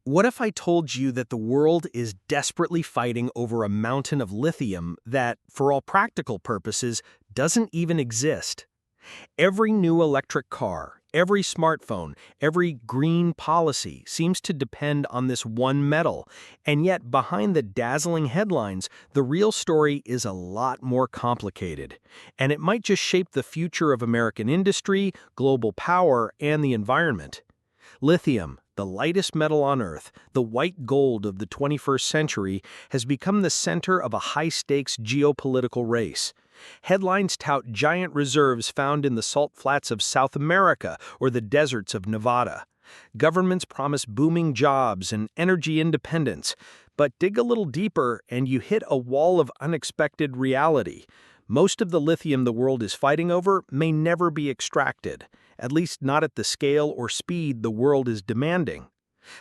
What if I told you that the world is desperately fighting over a mountain of lithium that, for all practical purposes, doesn't even exist? Every new electric car, every smartphone, every green policy seems to depend on this one metal, and yet behind the dazzling headlines, the real story is a lot more complicated. And it might just shape the future of American industry, global power, and the environment. Lithium, the lightest metal on Earth, the white gold of the 21st century, has become the center of a high-stakes geopolitical race. Headlines tout giant reserves found in the salt flats of South America or the deserts of Nevada. Governments promise booming jobs and energy independence, but dig a little deeper and you hit a wall of unexpected reality. Most of the lithium the world is fighting over may never be extracted, at least not at the scale or speed the world is demanding.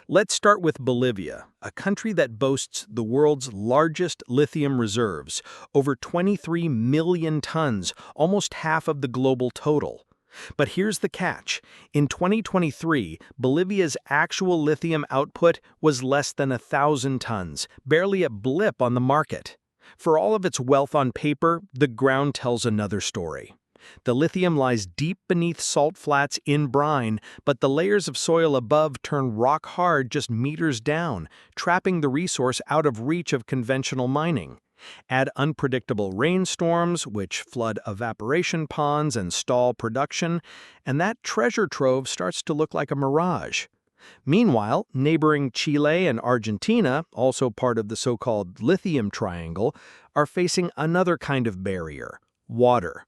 Let's start with Bolivia, a country that boasts the world's largest lithium reserves, over 23 million tons, almost half of the global total. But here's the catch. In 2023, Bolivia's actual lithium output was less than 1,000 tons, barely a blip on the market. For all of its wealth on paper, the ground tells another story. The lithium lies deep beneath salt flats in brine, but the layers of soil above turn rock hard just meters down, trapping the resource out of reach of conventional mining. Add unpredictable rainstorms, which flood evaporation ponds and stall production, and that treasure trove starts to look like a mirage. Meanwhile, neighboring Chile and Argentina, also part of the so-called lithium triangle, are facing another kind of barrier: water.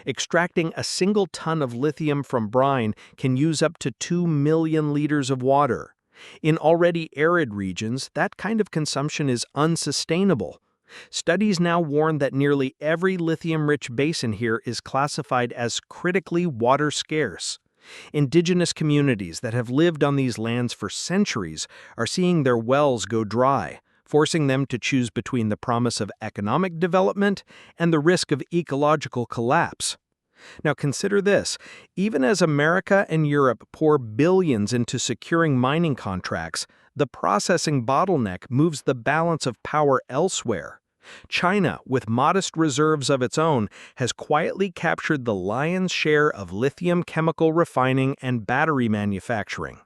Extracting a single ton of lithium from brine can use up to 2 million liters of water. In already arid regions, that kind of consumption is unsustainable. Studies now warn that nearly every lithium-rich basin here is classified as critically water scarce. Indigenous communities that have lived on these lands for centuries are seeing their wells go dry, forcing them to choose between the promise of economic development and the risk of ecological collapse. Now consider this: even as America and Europe pour billions into securing mining contracts, the processing bottleneck moves the balance of power elsewhere. China, with modest reserves of its own, has quietly captured the lion's share of lithium chemical refining and battery manufacturing.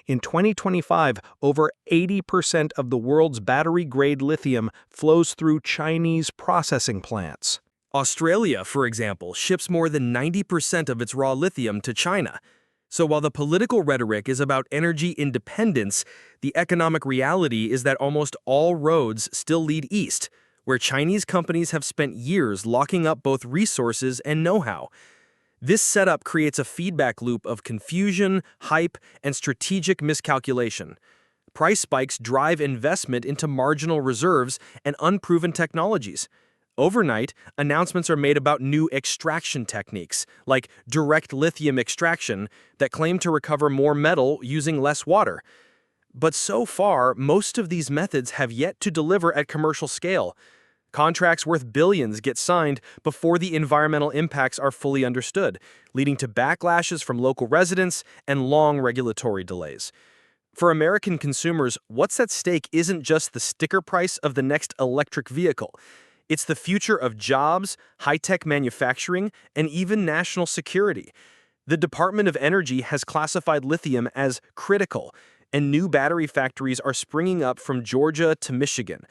In 2025, over 80% of the world's battery-grade lithium flows through Chinese processing plants. Australia, for example, ships more than 90% of its raw lithium to China. So while the political rhetoric is about energy independence, the economic reality is that almost all roads still lead east, where Chinese companies have spent years locking up both resources and know-how. This setup creates a feedback loop of confusion, hype, and strategic miscalculation. Price spikes drive investment into marginal reserves and unproven technologies. Overnight, announcements are made about new extraction techniques, like direct lithium extraction, that claim to recover more metal using less water. But so far, most of these methods have yet to deliver at commercial scale. Contracts worth billions get signed before the environmental impacts are fully understood, leading to backlashes from local residents and long regulatory delays. For American consumers, what's at stake isn't just the sticker price of the next electric vehicle. It's the future of jobs, high-tech manufacturing, and even national security. The Department of Energy has classified lithium as critical, and new battery factories are springing up from Georgia to Michigan.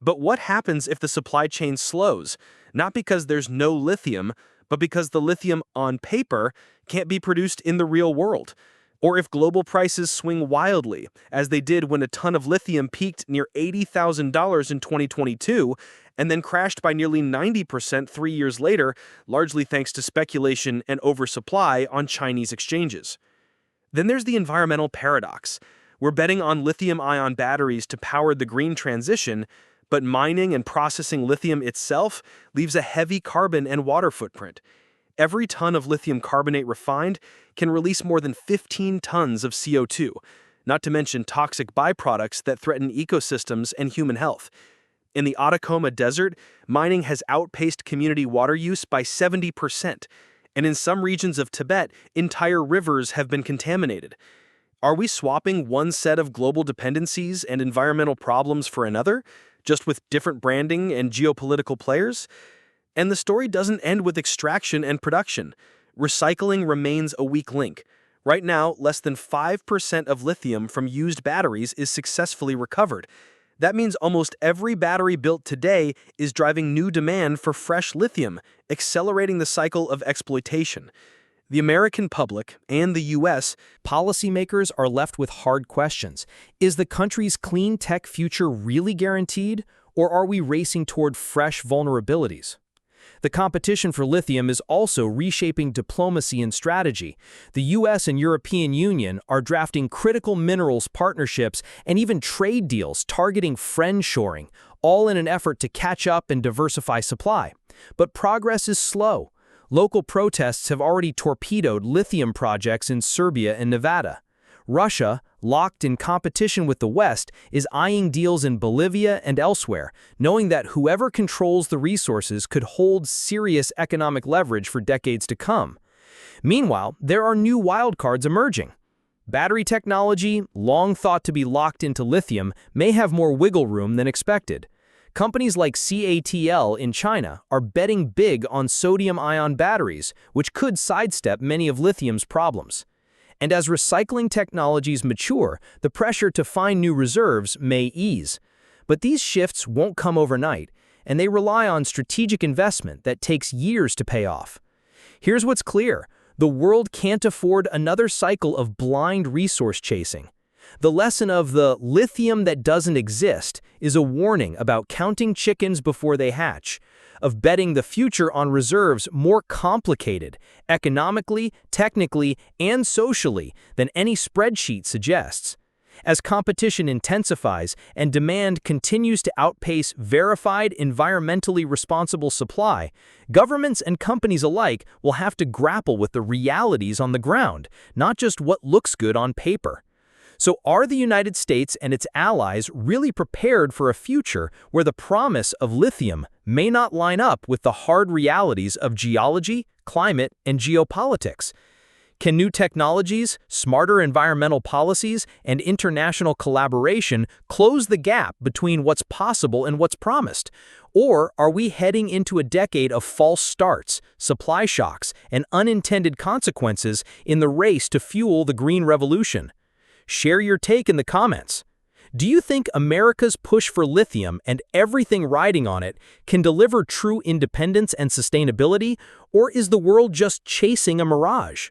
But what happens if the supply chain slows? Not because there's no lithium, but because the lithium on paper can't be produced in the real world. Or if global prices swing wildly, as they did when a ton of lithium peaked near $80,000 in 2022 and then crashed by nearly 90% 3 years later, largely thanks to speculation and oversupply on Chinese exchanges. Then there's the environmental paradox. We're betting on lithium-ion batteries to power the green transition, but mining and processing lithium itself leaves a heavy carbon and water footprint. Every ton of lithium carbonate refined can release more than 15 tons of CO2, not to mention toxic byproducts that threaten ecosystems and human health. In the Atacama Desert, mining has outpaced community water use by 70%, and in some regions of Tibet, entire rivers have been contaminated. Are we swapping one set of global dependencies and environmental problems for another, just with different branding and geopolitical players? And the story doesn't end with extraction and production. Recycling remains a weak link. Right now, less than 5% of lithium from used batteries is successfully recovered. That means almost every battery built today is driving new demand for fresh lithium, accelerating the cycle of exploitation. The American public and the U.S. Policymakers are left with hard questions. Is the country's clean tech future really guaranteed, or are we racing toward fresh vulnerabilities? The competition for lithium is also reshaping diplomacy and strategy. The U.S. and European Union are drafting critical minerals partnerships and even trade deals targeting friendshoring, all in an effort to catch up and diversify supply. But progress is slow. Local protests have already torpedoed lithium projects in Serbia and Nevada. Russia, locked in competition with the West, is eyeing deals in Bolivia and elsewhere, knowing that whoever controls the resources could hold serious economic leverage for decades to come. Meanwhile, there are new wildcards emerging. Battery technology, long thought to be locked into lithium, may have more wiggle room than expected. Companies like CATL in China are betting big on sodium-ion batteries, which could sidestep many of lithium's problems. And as recycling technologies mature, the pressure to find new reserves may ease. But these shifts won't come overnight, and they rely on strategic investment that takes years to pay off. Here's what's clear: the world can't afford another cycle of blind resource chasing. The lesson of the lithium that doesn't exist is a warning about counting chickens before they hatch, of betting the future on reserves more complicated, economically, technically, and socially than any spreadsheet suggests. As competition intensifies and demand continues to outpace verified, environmentally responsible supply, governments and companies alike will have to grapple with the realities on the ground, not just what looks good on paper. So are the United States and its allies really prepared for a future where the promise of lithium may not line up with the hard realities of geology, climate, and geopolitics? Can new technologies, smarter environmental policies, and international collaboration close the gap between what's possible and what's promised? Or are we heading into a decade of false starts, supply shocks, and unintended consequences in the race to fuel the green revolution? Share your take in the comments. Do you think America's push for lithium and everything riding on it can deliver true independence and sustainability, or is the world just chasing a mirage?